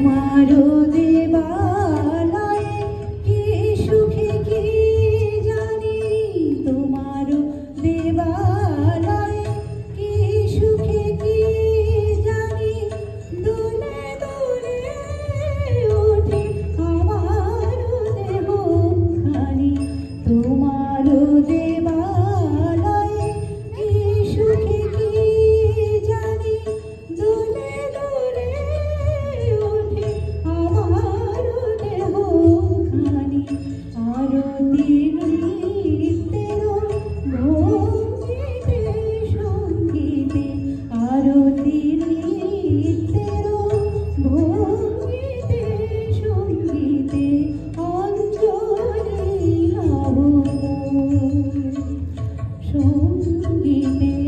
তোমারও দেবালয়ে কি সুখে কি জানি, তোমারও দেবালয়ে কি সুখে কি জানি, দুলে দুলে ওঠে আমারও দেহখানি। তোমারও দেবালয়ে কি সুখে কি জানি, দুলে দুলে ওঠে আমারও দেহখানি। আরতির নৃত্যের ভঙ্গিতে সঙ্গীতে, আরতির নৃত্যের ভঙ্গিতে সঙ্গীতে, অঞ্জলি লাভ সঙ্গীতে।